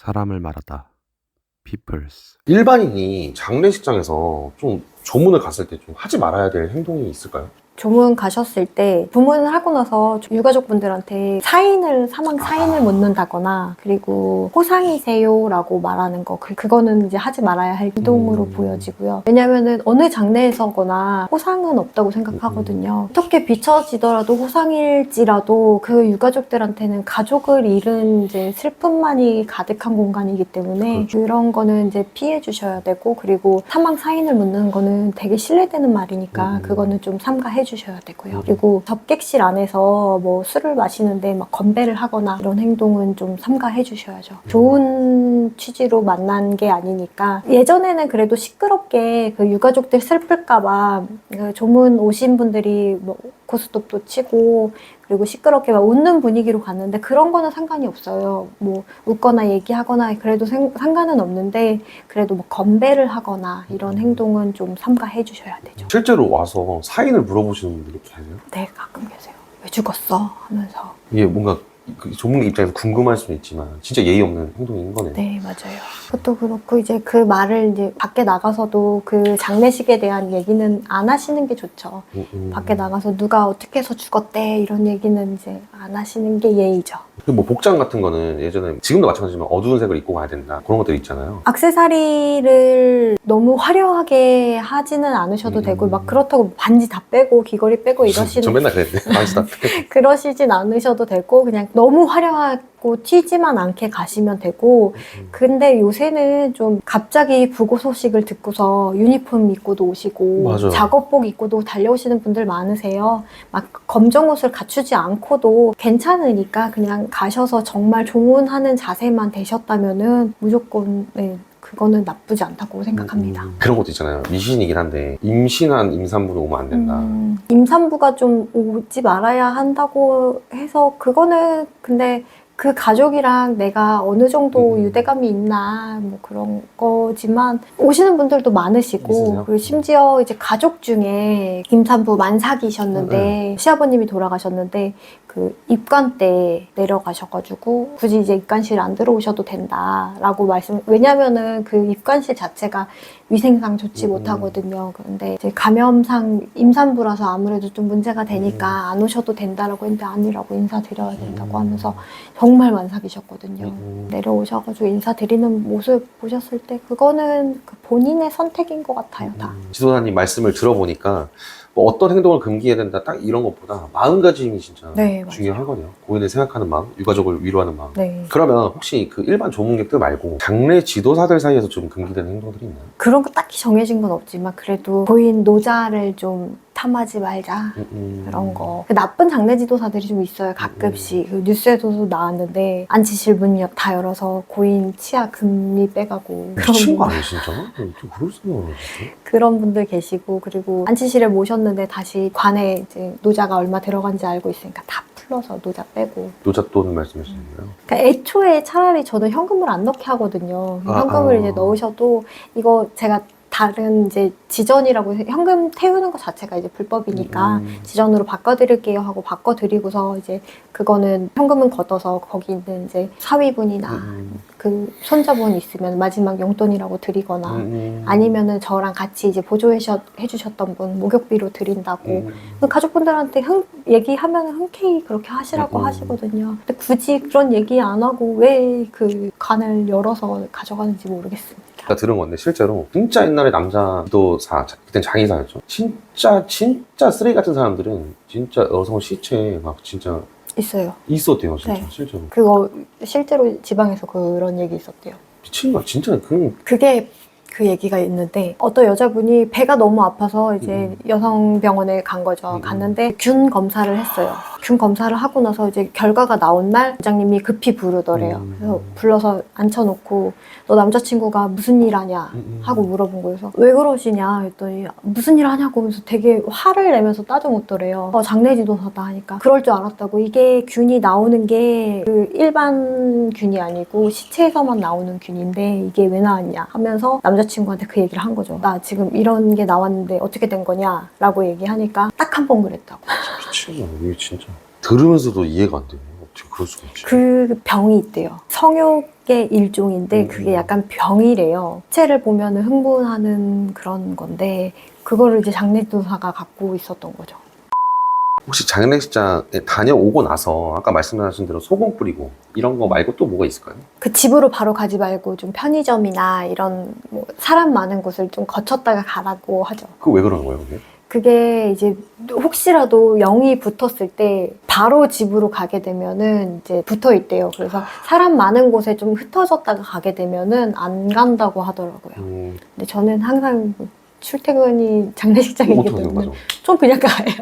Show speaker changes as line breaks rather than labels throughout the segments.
사람을 말하다. peoples.
일반인이 장례식장에서 좀 조문을 갔을 때 좀 하지 말아야 될 행동이 있을까요?
조문 가셨을 때 조문을 하고 나서 유가족분들한테 사망 사인을 묻는다거나 그리고 호상이세요 라고 말하는 거 그거는 이제 하지 말아야 할 행동으로 보여지고요. 왜냐면은 어느 장례에서거나 호상은 없다고 생각하거든요. 어떻게 비춰지더라도 호상일지라도 그 유가족들한테는 가족을 잃은 이제 슬픔만이 가득한 공간이기 때문에
그렇죠.
그런 거는 이제 피해 주셔야 되고, 그리고 사망 사인을 묻는 거는 되게 신뢰되는 말이니까 그거는 좀 삼가해 주셔야 되고요. 그리고 접객실 안에서 뭐 술을 마시는데 막 건배를 하거나 이런 행동은 좀 삼가해 주셔야죠. 좋은 취지로 만난 게 아니니까. 예전에는 그래도 시끄럽게 그 유가족들 슬플까봐 그 조문 오신 분들이 뭐 고스톱도 치고 그리고 시끄럽게 막 웃는 분위기로 갔는데 그런 거는 상관이 없어요. 뭐 웃거나 얘기하거나 그래도 상관은 없는데, 그래도 뭐 건배를 하거나 이런 행동은 좀 삼가해 주셔야 되죠.
실제로 와서 사인을 물어보시는 분들이 계세요?
네, 가끔 계세요. 왜 죽었어? 하면서.
이게 뭔가 그 조문객 입장에서 궁금할 수는 있지만 진짜 예의 없는 행동인 거네요.
네, 맞아요. 그것도 그렇고 이제 그 말을 이제 밖에 나가서도 그 장례식에 대한 얘기는 안 하시는 게 좋죠. 밖에 나가서 누가 어떻게 해서 죽었대 이런 얘기는 이제 안 하시는 게 예의죠.
그리고 뭐 복장 같은 거는 예전에 지금도 마찬가지지만 어두운 색을 입고 가야 된다 그런 것들 있잖아요.
액세서리를 너무 화려하게 하지는 않으셔도 되고, 막 그렇다고 반지 다 빼고 귀걸이 빼고
저
이러시는
맨날 그랬는데 많이
그러시진 않으셔도 되고, 그냥 너무 화려하고 튀지만 않게 가시면 되고. 근데 요새는 좀 갑자기 부고 소식을 듣고서 유니폼 입고도 오시고
맞아요.
작업복 입고도 달려오시는 분들 많으세요. 막 검정 옷을 갖추지 않고도 괜찮으니까 그냥 가셔서 정말 조문하는 자세만 되셨다면은 무조건 그거는 나쁘지 않다고 생각합니다.
그런 것도 있잖아요. 미신이긴 한데 임신한 임산부는 오면 안 된다.
임산부가 좀 오지 말아야 한다고 해서 그거는 근데 그 가족이랑 내가 어느 정도 유대감이 있나 뭐 그런 거지만 오시는 분들도 많으시고,
있으세요?
그리고 심지어 이제 가족 중에 임산부 만삭이셨는데 시아버님이 돌아가셨는데 그 입관 때 내려가셔가지고 굳이 이제 입관실 안 들어오셔도 된다라고 왜냐면은 그 입관실 자체가 위생상 좋지 못하거든요. 그런데 이제 감염상 임산부라서 아무래도 좀 문제가 되니까 안 오셔도 된다라고 했는데 아니라고 인사드려야 된다고 하면서 정말 만삭이셨거든요. 내려오셔가지고 인사드리는 모습 보셨을 때 그거는 그 본인의 선택인 것 같아요, 다.
지도사님 말씀을 들어보니까 뭐 어떤 행동을 금기해야 된다 딱 이런 것보다 마음가짐이 진짜
네,
중요하거든요. 고인을 생각하는 마음, 유가족을 위로하는 마음.
네.
그러면 혹시 그 일반 조문객들 말고 장례 지도사들 사이에서 좀 금기되는 행동들이 있나요?
그런 거 딱히 정해진 건 없지만 그래도 고인 노자를 좀 탐하지 말자, 그런 거. 나쁜 장례 지도사들이 좀 있어요, 가끔씩. 그 뉴스에도 나왔는데 안치실 문 다 열어서 고인 치아 금리 빼가고
미친 거 아니에요 진짜? 좀 그럴 생각을 하지.
그런 분들 계시고, 그리고 안치실에 모셨는데 다시 관에 이제 노자가 얼마 들어간지 알고 있으니까 다 풀러서 노자 빼고.
노잣돈 말씀하시는 거예요?
그러니까 애초에 차라리 저는 현금을 안 넣게 하거든요. 현금을 이제 넣으셔도 이거 제가 다른 이제 지전이라고 현금 태우는 것 자체가 이제 불법이니까 지전으로 바꿔드릴게요 하고 바꿔드리고서 이제 그거는 현금은 걷어서 거기 있는 이제 사위분이나 그 손자분 있으면 마지막 용돈이라고 드리거나 아니면은 저랑 같이 이제 보조해주셨던 분 목욕비로 드린다고 가족분들한테 얘기하면 흔쾌히 그렇게 하시라고 하시거든요. 근데 굳이 그런 얘기 안 하고 왜 그 관을 열어서 가져가는지 모르겠습니다.
제가 들은 건데 실제로 진짜 옛날에 남자 지도사, 그땐 장의사였죠. 진짜 쓰레기 같은 사람들은 진짜 여성 시체에 막 진짜
있어요.
있었대요 진짜.
네.
실제로.
그거 실제로 지방에서 그런 얘기 있었대요.
미친 거야 진짜.
그게 그 얘기가 있는데 어떤 여자분이 배가 너무 아파서 이제 여성병원에 간 거죠. 갔는데 균 검사를 했어요. 균 검사를 하고 나서 이제 결과가 나온 날 원장님이 급히 부르더래요. 그래서 불러서 앉혀놓고 너 남자친구가 무슨 일 하냐 하고 물어본 거예요. 왜 그러시냐 했더니 무슨 일 하냐고 하면서 되게 화를 내면서 따져 묻더래요. 장례지도사다 하니까 그럴 줄 알았다고. 이게 균이 나오는 게 그 일반 균이 아니고 시체에서만 나오는 균인데 이게 왜 나왔냐 하면서 남자친구한테 그 얘기를 한 거죠. 나 지금 이런 게 나왔는데 어떻게 된 거냐 라고 얘기하니까 딱 한 번 그랬다고.
미친 거야 이게 진짜. 들으면서도 이해가 안 돼요. 어떻게 그럴 수가 있지?
그 병이 있대요. 성욕의 일종인데 그게 약간 병이래요. 체를 보면은 흥분하는 그런 건데 그거를 이제 장례지도사가 갖고 있었던 거죠.
혹시 장례식장에 다녀오고 나서 아까 말씀하신 대로 소금 뿌리고 이런 거 말고 또 뭐가 있을까요?
그 집으로 바로 가지 말고 좀 편의점이나 이런 뭐 사람 많은 곳을 좀 거쳤다가 가라고 하죠.
그거 왜 그러는 거예요, 그게?
그게 이제 혹시라도 영이 붙었을 때 바로 집으로 가게 되면은 이제 붙어 있대요. 그래서 사람 많은 곳에 좀 흩어졌다가 가게 되면은 안 간다고 하더라고요. 근데 저는 항상 출퇴근이 장례식장이기
어떻게
때문에
가죠?
좀 그냥 가요.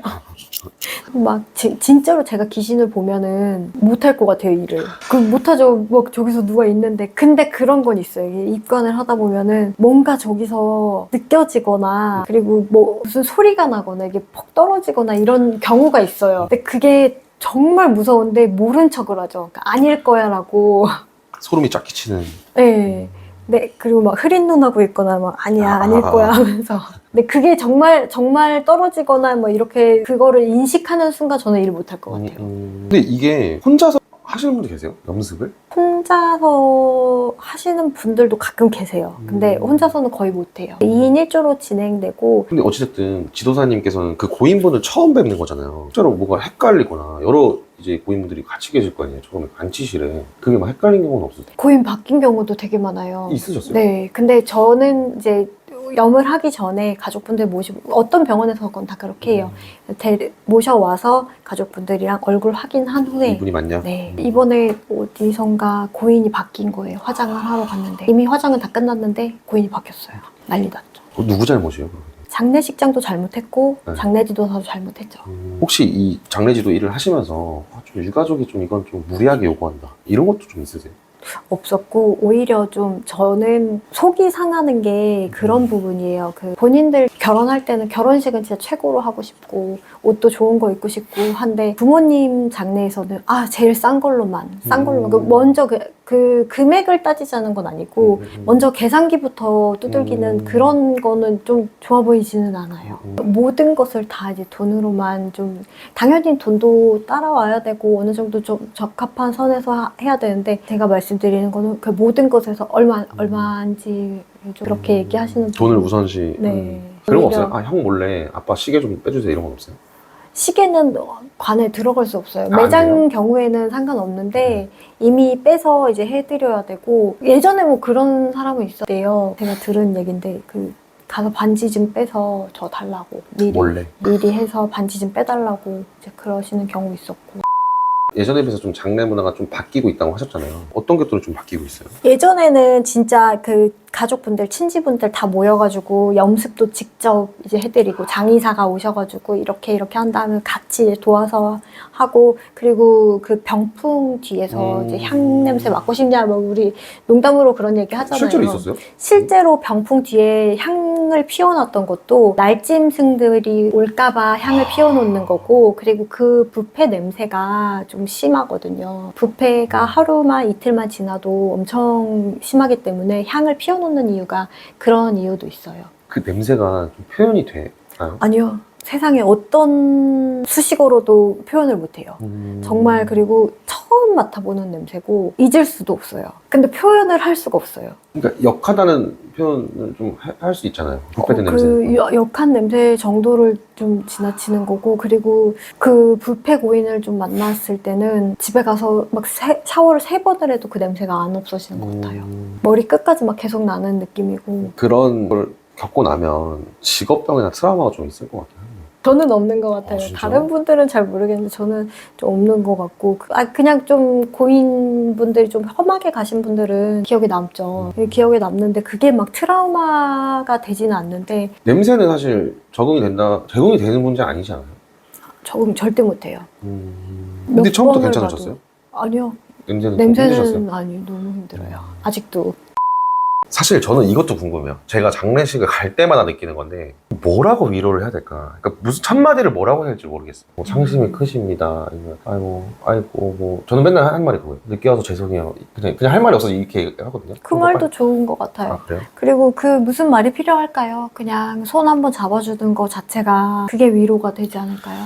막 진짜로 제가 귀신을 보면은 못할 것 같아요, 일을. 그 못하죠. 뭐 저기서 누가 있는데. 근데 그런 건 있어요. 이게 입관을 하다 보면은 뭔가 저기서 느껴지거나 그리고 뭐 무슨 소리가 나거나 이게 퍽 떨어지거나 이런 경우가 있어요. 근데 그게 정말 무서운데 모른 척을 하죠. 그러니까 아닐 거야 라고.
소름이 쫙 끼치는.
네. 네, 그리고 막 흐린 눈하고 있거나 막 아니야, 아닐 거야 하면서. 근데 그게 정말 떨어지거나 뭐 이렇게 그거를 인식하는 순간 저는 일을 못할 것 같아요.
근데 이게 혼자서 하시는 분도 계세요? 염습을?
혼자서 하시는 분들도 가끔 계세요. 근데 혼자서는 거의 못해요. 2인 1조로 진행되고.
근데 어찌됐든 지도사님께서는 그 고인분을 처음 뵙는 거잖아요. 실제로 뭐가 헷갈리거나 여러 이제 고인분들이 같이 계실 거 아니에요. 처음에 안치실에. 그게 막 헷갈린 경우는 없었어요?
고인 바뀐 경우도 되게 많아요.
있으셨어요?
네. 근데 저는 이제 염을 하기 전에 가족분들 모시고 어떤 병원에서건 다 그렇게 해요. 모셔와서 가족분들이랑 얼굴 확인한 후에
이분이 맞냐?
네. 이번에 어디선가 고인이 바뀐 거예요. 화장을 하러 갔는데 이미 화장은 다 끝났는데 고인이 바뀌었어요. 난리 났죠.
누구 잘못이에요? 그러면?
장례식장도 잘못했고
네.
장례지도사도 잘못했죠.
혹시 이 장례지도 일을 하시면서 좀 유가족이 좀 이건 좀 무리하게 요구한다 이런 것도 좀 있으세요?
없었고 오히려 좀 저는 속이 상하는 게 그런 부분이에요. 그 본인들 결혼할 때는 결혼식은 진짜 최고로 하고 싶고 옷도 좋은 거 입고 싶고 한데 부모님 장례에서는 제일 싼 걸로만 그 먼저 그 금액을 따지자는 건 아니고 먼저 계산기부터 두들기는 그런 거는 좀 좋아 보이지는 않아요. 모든 것을 다 이제 돈으로만 좀 당연히 돈도 따라와야 되고 어느 정도 좀 적합한 선에서 해야 되는데 제가 말씀드리는 거는 그 모든 것에서 얼마인지 좀 그렇게 얘기하시는
돈을
분이-
우선시.
네.
그런 거
오히려
없어요? 형 몰래 아빠 시계 좀 빼주세요 이런 건 없어요?
시계는 관에 들어갈 수 없어요.
안
매장 경우에는 상관없는데 이미 빼서 이제 해드려야 되고 예전에 뭐 그런 사람은 있었대요. 제가 들은 얘긴데 그 가서 반지 좀 빼서 저 달라고
몰래.
미리 해서 반지 좀 빼달라고 이제 그러시는 경우 있었고.
예전에 비해서 좀 장례 문화가 좀 바뀌고 있다고 하셨잖아요. 어떤 게 또 좀 바뀌고 있어요?
예전에는 진짜 그 가족분들, 친지분들 다 모여가지고 염습도 직접 이제 해드리고 장의사가 오셔가지고 이렇게 한 다음에 같이 이제 도와서 하고 그리고 그 병풍 뒤에서 이제 향 냄새 맡고 싶냐 뭐 우리 농담으로 그런 얘기 하잖아요.
실제로 있었어요?
실제로 병풍 뒤에 향을 피워놨던 것도 날짐승들이 올까봐 향을 피워놓는 거고 그리고 그 뷔페 냄새가 좀 심하거든요. 뷔페가 하루만 이틀만 지나도 엄청 심하기 때문에 향을 피워놓는 이유가 그런 이유도 있어요.
그 냄새가 좀 표현이 되나요?
아니요. 세상에 어떤 수식어로도 표현을 못해요. 정말 그리고 처음 맡아보는 냄새고 잊을 수도 없어요. 근데 표현을 할 수가 없어요.
그러니까 역하다는 표현을 좀 할 수 있잖아요. 뷔페된 냄새.
그 역한 냄새 정도를 좀 지나치는 거고 그리고 그 뷔페 고인을 좀 만났을 때는 집에 가서 막 샤워를 3번을 해도 그 냄새가 안 없어지는 것 같아요. 머리 끝까지 막 계속 나는 느낌이고
그런 걸 겪고 나면 직업병이나 트라우마가 좀 있을 것 같아요.
저는 없는 것 같아요.
진짜요?
다른 분들은 잘 모르겠는데 저는 좀 없는 것 같고 그냥 좀 고인분들이 좀 험하게 가신 분들은 기억에 남죠. 기억에 남는데 그게 막 트라우마가 되지는 않는데
냄새는 사실 적응이 되는 문제 아니지 않아요?
적응 절대 못해요.
근데
몇
처음부터
번을
괜찮으셨어요?
아니요.
냄새는 좀 힘드셨어요?
냄새는 아니 너무 힘들어요. 아직도.
사실 저는 이것도 궁금해요. 제가 장례식을 갈 때마다 느끼는 건데 뭐라고 위로를 해야 될까? 그러니까 무슨 첫마디를 뭐라고 해야 될지 모르겠어요. 뭐 상심이 크십니다. 아니면 아이고 뭐 저는 맨날 한 말이 그거예요. 늦게 와서 죄송해요. 그냥 할 말이 없어서 이렇게 하거든요.
그 말도 좋은 것 같아요.
아, 그래요?
그리고 그 무슨 말이 필요할까요? 그냥 손 한번 잡아주는 거 자체가 그게 위로가 되지 않을까요?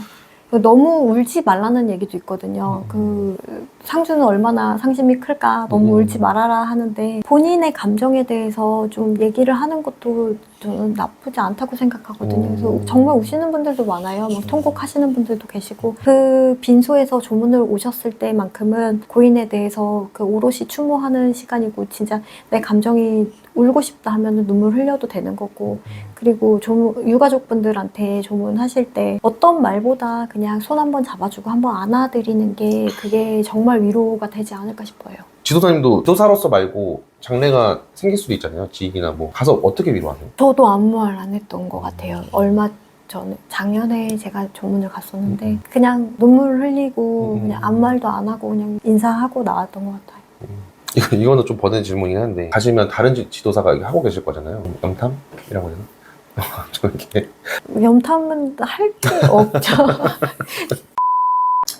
너무 울지 말라는 얘기도 있거든요. 그 상주는 얼마나 상심이 클까 너무 울지 말아라 하는데 본인의 감정에 대해서 좀 얘기를 하는 것도 저는 나쁘지 않다고 생각하거든요. 그래서 정말 우시는 분들도 많아요. 막 통곡하시는 분들도 계시고 그 빈소에서 조문을 오셨을 때만큼은 고인에 대해서 그 오롯이 추모하는 시간이고 진짜 내 감정이 울고 싶다 하면 눈물 흘려도 되는 거고 그리고 유가족분들한테 조문하실 때 어떤 말보다 그냥 손 한번 잡아주고 한번 안아드리는 게 그게 정말 위로가 되지 않을까 싶어요.
지도사님도 지도사로서 말고 장래가 생길 수도 있잖아요. 지인이나 뭐 가서 어떻게 위로하세요?
저도 아무 말 안 했던 것 같아요. 얼마 전에 작년에 제가 조문을 갔었는데 그냥 눈물 흘리고 그냥 아무 말도 안 하고 그냥 인사하고 나왔던 것 같아요.
이거는 좀 버는 질문이긴 한데 가시면 다른 지도사가 하고 계실 거잖아요. 염탐이라고 해야 되나? 저렇게
염탐은 할 게 없죠.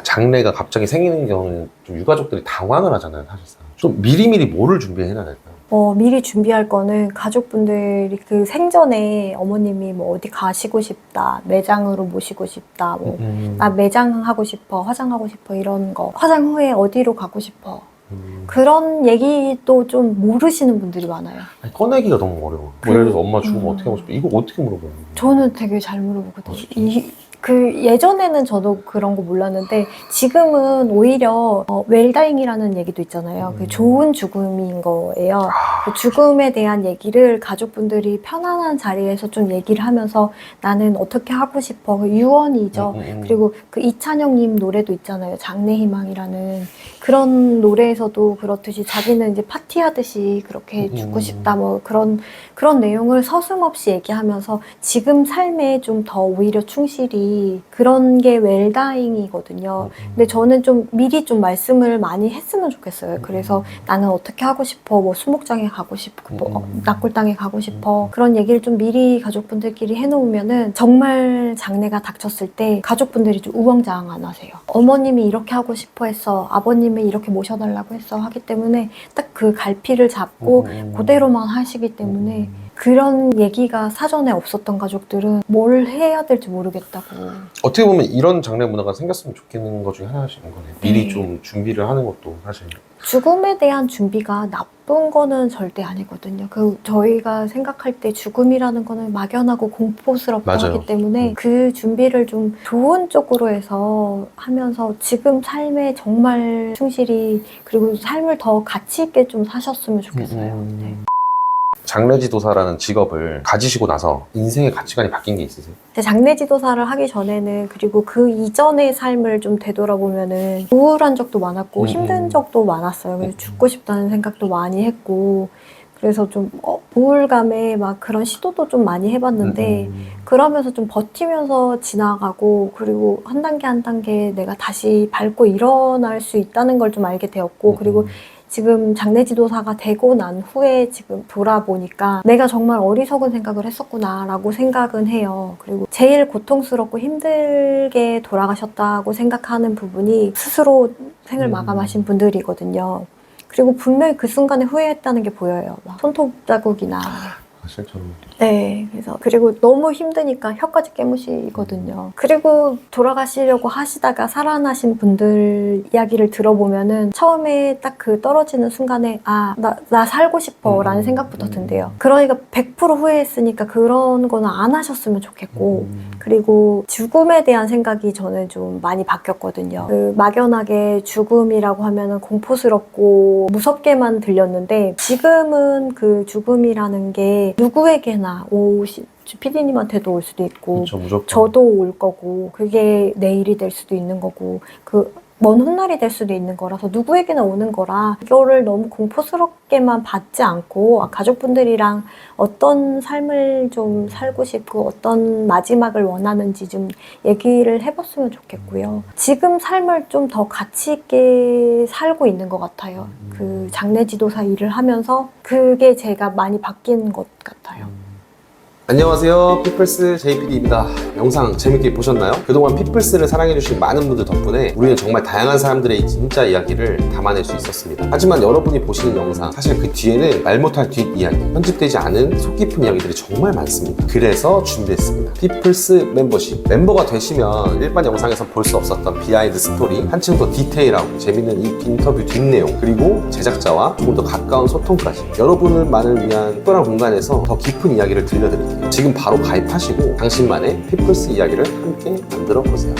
장래가 갑자기 생기는 경우는 좀 유가족들이 당황을 하잖아요, 사실상. 좀 미리미리 뭐를 준비해놔야 될까요?
미리 준비할 거는 가족분들이 그 생전에 어머님이 뭐 어디 가시고 싶다, 매장으로 모시고 싶다, 뭐 나 매장하고 싶어, 화장하고 싶어 이런 거, 화장 후에 어디로 가고 싶어 그런 얘기도 좀 모르시는 분들이 많아요.
아니, 꺼내기가 너무 어려워. 뭐 예를 들어서 엄마 죽으면 어떻게 하고 싶어? 이거 어떻게 물어봐요?
저는 되게 잘 물어보거든요. 그 예전에는 저도 그런 거 몰랐는데 지금은 오히려 웰다잉이라는 얘기도 있잖아요. 그 좋은 죽음인 거예요. 그 죽음에 대한 얘기를 가족분들이 편안한 자리에서 좀 얘기를 하면서 나는 어떻게 하고 싶어. 그 유언이죠. 그리고 그 이찬영님 노래도 있잖아요. 장래희망이라는 그런 노래에서도 그렇듯이 자기는 이제 파티하듯이 그렇게 죽고 싶다. 뭐 그런 내용을 서슴없이 얘기하면서 지금 삶에 좀 더 오히려 충실히 그런 게 웰다잉이거든요. 근데 저는 좀 미리 좀 말씀을 많이 했으면 좋겠어요. 그래서 나는 어떻게 하고 싶어, 뭐 수목장에 가고 싶고, 뭐 낙골당에 가고 싶어. 그런 얘기를 좀 미리 가족분들끼리 해놓으면은 정말 장래가 닥쳤을 때 가족분들이 좀 우왕좌왕 안 하세요. 어머님이 이렇게 하고 싶어 했어, 아버님이 이렇게 모셔달라고 했어 하기 때문에 딱 그 갈피를 잡고 그대로만 하시기 때문에 그런 얘기가 사전에 없었던 가족들은 뭘 해야 될지 모르겠다고.
어떻게 보면 이런 장래 문화가 생겼으면 좋겠는 것 중에 하나신 거네요. 미리 좀 준비를 하는 것도 사실.
죽음에 대한 준비가 나쁜 거는 절대 아니거든요. 저희가 생각할 때 죽음이라는 거는 막연하고 공포스럽고
맞아요.
하기 때문에 그 준비를 좀 좋은 쪽으로 해서 하면서 지금 삶에 정말 충실히 그리고 삶을 더 가치 있게 좀 사셨으면 좋겠어요. 네.
장례지도사라는 직업을 가지시고 나서 인생의 가치관이 바뀐 게 있으세요?
장례 지도사를 하기 전에는 그리고 그 이전의 삶을 좀 되돌아보면은 우울한 적도 많았고 힘든 적도 많았어요. 그래서 죽고 싶다는 생각도 많이 했고 그래서 좀 우울감에 막 그런 시도도 좀 많이 해봤는데 그러면서 좀 버티면서 지나가고 그리고 한 단계 한 단계 내가 다시 밟고 일어날 수 있다는 걸 좀 알게 되었고 그리고 지금 장례지도사가 되고 난 후에 지금 돌아보니까 내가 정말 어리석은 생각을 했었구나라고 생각은 해요. 그리고 제일 고통스럽고 힘들게 돌아가셨다고 생각하는 부분이 스스로 생을 마감하신 분들이거든요. 그리고 분명히 그 순간에 후회했다는 게 보여요. 막 손톱 자국이나.
실처럼.
네, 그리고 너무 힘드니까 혀까지 깨무시거든요. 그리고 돌아가시려고 하시다가 살아나신 분들 이야기를 들어보면은 처음에 딱 그 떨어지는 순간에 나 살고 싶어 라는 생각부터 든대요. 그러니까 100% 후회했으니까 그런 거는 안 하셨으면 좋겠고 그리고 죽음에 대한 생각이 저는 좀 많이 바뀌었거든요. 그 막연하게 죽음이라고 하면은 공포스럽고 무섭게만 들렸는데 지금은 그 죽음이라는 게 누구에게나 PD님한테도 올 수도 있고
그렇죠, 무조건.
저도 올 거고 그게 내일이 될 수도 있는 거고 먼 훗날이 될 수도 있는 거라서 누구에게나 오는 거라 이거를 너무 공포스럽게만 받지 않고 가족분들이랑 어떤 삶을 좀 살고 싶고 어떤 마지막을 원하는지 좀 얘기를 해봤으면 좋겠고요. 지금 삶을 좀 더 가치 있게 살고 있는 것 같아요. 그 장례지도사 일을 하면서 그게 제가 많이 바뀐 것 같아요.
안녕하세요, 피플스 JPD입니다. 영상 재밌게 보셨나요? 그동안 피플스를 사랑해주신 많은 분들 덕분에 우리는 정말 다양한 사람들의 진짜 이야기를 담아낼 수 있었습니다. 하지만 여러분이 보시는 영상, 사실 그 뒤에는 말 못할 뒷이야기, 편집되지 않은 속 깊은 이야기들이 정말 많습니다. 그래서 준비했습니다. 피플스 멤버십. 멤버가 되시면 일반 영상에서 볼 수 없었던 비하인드 스토리, 한층 더 디테일하고 재밌는 이 인터뷰 뒷내용, 그리고 제작자와 조금 더 가까운 소통까지 여러분만을 위한 특별한 공간에서 더 깊은 이야기를 들려드릴게요. 지금 바로 가입하시고 당신만의 피플스 이야기를 함께 만들어 보세요.